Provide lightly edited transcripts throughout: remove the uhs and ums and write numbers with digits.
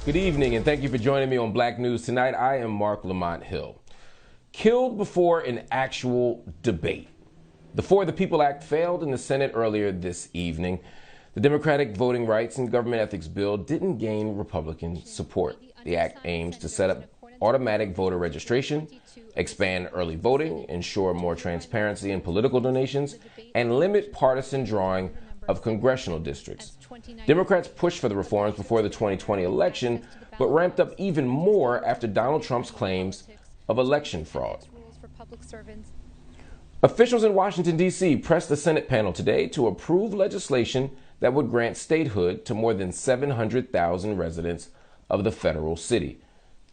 Good evening, and thank you for joining me on Black News Tonight. I am Marc Lamont Hill. Killed before an actual debate. The For the People Act failed in the Senate earlier this evening. The Democratic Voting Rights and Government Ethics Bill didn't gain Republican support. The act aims to set up automatic voter registration, expand early voting, ensure more transparency in political donations, and limit partisan drawing of congressional districts. Democrats pushed for the reforms before the 2020 election, but ramped up even more after Donald Trump's claims of election fraud. Officials in Washington, D.C. pressed the Senate panel today to approve legislation that would grant statehood to more than 700,000 residents of the federal city.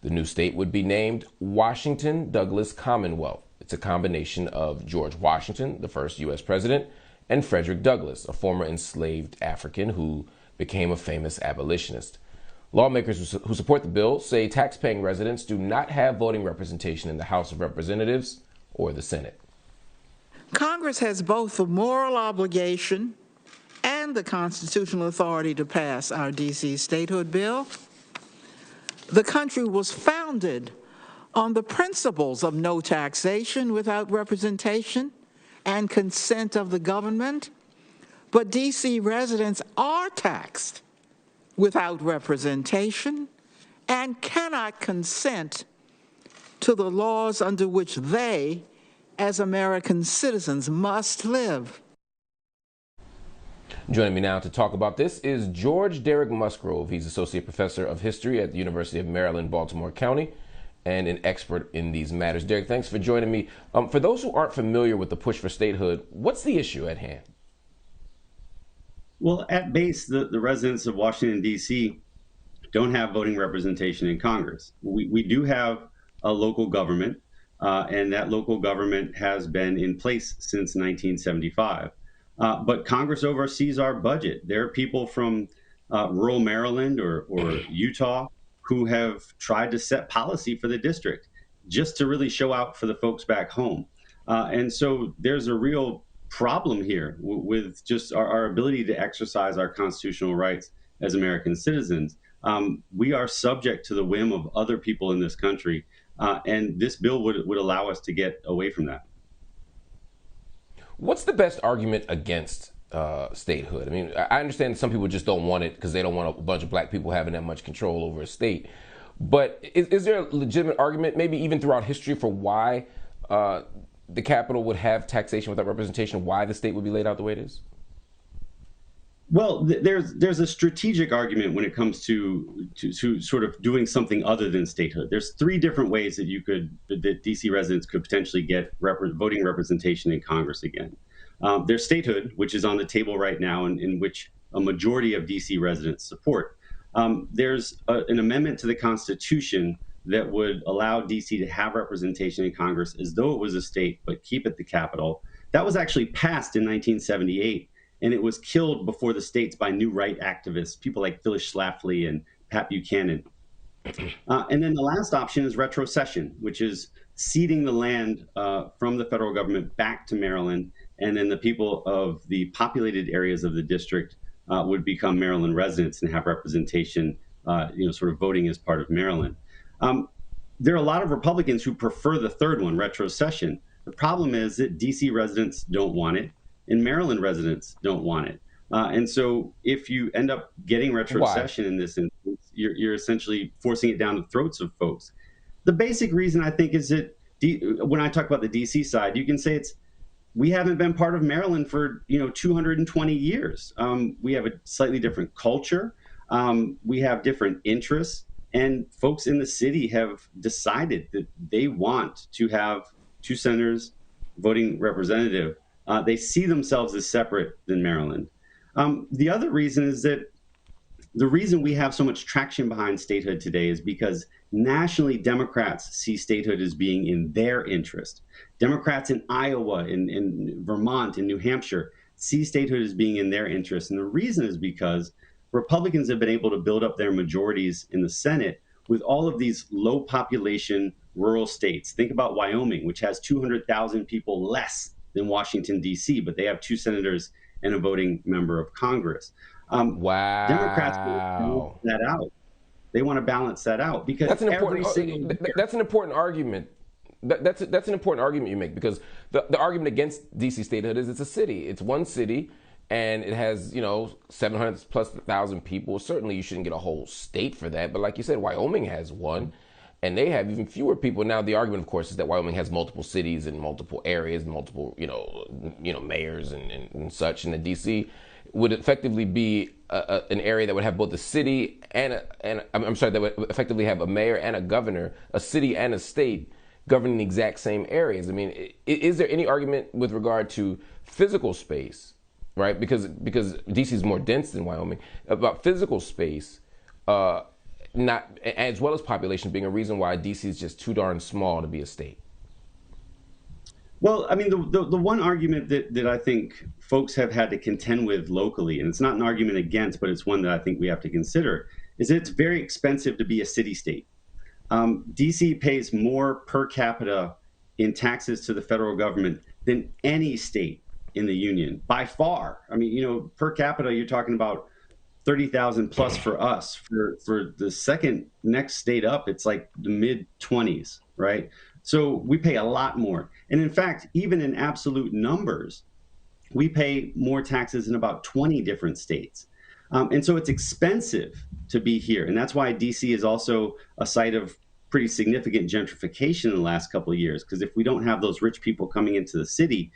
The new state would be named Washington Douglas Commonwealth. It's a combination of George Washington, the first U.S. president, and Frederick Douglass, a former enslaved African who became a famous abolitionist. Lawmakers who support the bill say taxpaying residents do not have voting representation in the House of Representatives or the Senate. Congress has both the moral obligation and the constitutional authority to pass our D.C. statehood bill. The country was founded on the principles of no taxation without representation and consent of the government, but D.C. residents are taxed without representation and cannot consent to the laws under which they, as American citizens, must live. Joining me now to talk about this is George Derek Musgrove. He's Associate Professor of History at the University of Maryland, Baltimore County, and an expert in these matters. Derek, thanks for joining me. For those who aren't familiar with the push for statehood, what's the issue at hand? Well, at base, the residents of Washington, D.C. don't have voting representation in Congress. We do have a local government, and that local government has been in place since 1975. But Congress oversees our budget. There are people from rural Maryland or Utah who have tried to set policy for the district just to really show out for the folks back home. And so there's a real problem here with just our ability to exercise our constitutional rights as American citizens. We are subject to the whim of other people in this country, and this bill would allow us to get away from that. What's the best argument against statehood? I mean, I understand some people just don't want it because they don't want a bunch of black people having that much control over a state. But is there a legitimate argument, maybe even throughout history, for why the capital would have taxation without representation, why the state would be laid out the way it is? Well, there's a strategic argument when it comes to sort of doing something other than statehood. There's three different ways that that DC residents could potentially get voting representation in Congress again. There's statehood, which is on the table right now, and in which a majority of DC residents support. There's an amendment to the Constitution that would allow DC to have representation in Congress as though it was a state, but keep it the capital. That was actually passed in 1978. And it was killed before the states by new right activists, people like Phyllis Schlafly and Pat Buchanan. And then the last option is retrocession, which is ceding the land from the federal government back to Maryland. And then the people of the populated areas of the district would become Maryland residents and have representation, sort of voting as part of Maryland. There are a lot of Republicans who prefer the third one, retrocession. The problem is that DC residents don't want it, and Maryland residents don't want it. And so if you end up getting retrocession in this instance, you're essentially forcing it down the throats of folks. The basic reason, I think, is that when I talk about the DC side, you can say we haven't been part of Maryland for 220 years. We have a slightly different culture. We have different interests. And folks in the city have decided that they want to have two senators, voting representative. They see themselves as separate than Maryland. The other reason is that the reason we have so much traction behind statehood today is because nationally Democrats see statehood as being in their interest. Democrats in Iowa, in Vermont, in New Hampshire see statehood as being in their interest. And the reason is because Republicans have been able to build up their majorities in the Senate with all of these low population rural states. Think about Wyoming, which has 200,000 people less than Washington, D.C., but they have two senators and a voting member of Congress. Wow. Democrats will that out. They want to balance that out because That's an important argument. That's an important argument you make, because the argument against DC statehood is it's a city. It's one city, and it has 700,000+ people. Certainly, you shouldn't get a whole state for that. But like you said, Wyoming has one, and they have even fewer people. Now, the argument, of course, is that Wyoming has multiple cities and multiple areas, and multiple mayors and such, and that DC would effectively be an area that would have both a city and that would effectively have a mayor and a governor, a city and a state governing the exact same areas. I mean, is there any argument with regard to physical space, right? Because DC is more dense than Wyoming, about physical space, not as well as population being a reason why DC is just too darn small to be a state? Well, I mean, the one argument that I think folks have had to contend with locally, and it's not an argument against, but it's one that I think we have to consider, is that it's very expensive to be a city-state. DC pays more per capita in taxes to the federal government than any state in the union, by far. I mean, per capita, you're talking about 30,000 plus for us. For the second next state up, it's like the mid-20s, right? So we pay a lot more. And in fact, even in absolute numbers, we pay more taxes in about 20 different states. And so it's expensive to be here. And that's why DC is also a site of pretty significant gentrification in the last couple of years, because if we don't have those rich people coming into the city,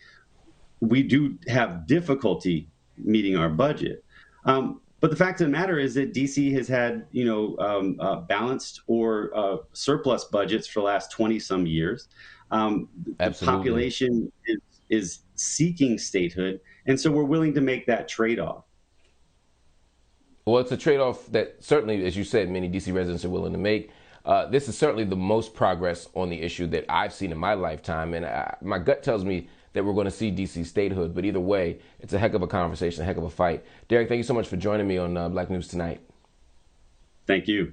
we do have difficulty meeting our budget. But the fact of the matter is that DC has had, balanced or surplus budgets for the last 20 some years. The population is seeking statehood, and so we're willing to make that trade-off. Well, it's a trade-off that certainly, as you said, many DC residents are willing to make. This is certainly the most progress on the issue that I've seen in my lifetime, and my gut tells me that we're going to see DC statehood. But either way, it's a heck of a conversation, a heck of a fight. Derek, thank you so much for joining me on Black News Tonight. Thank you.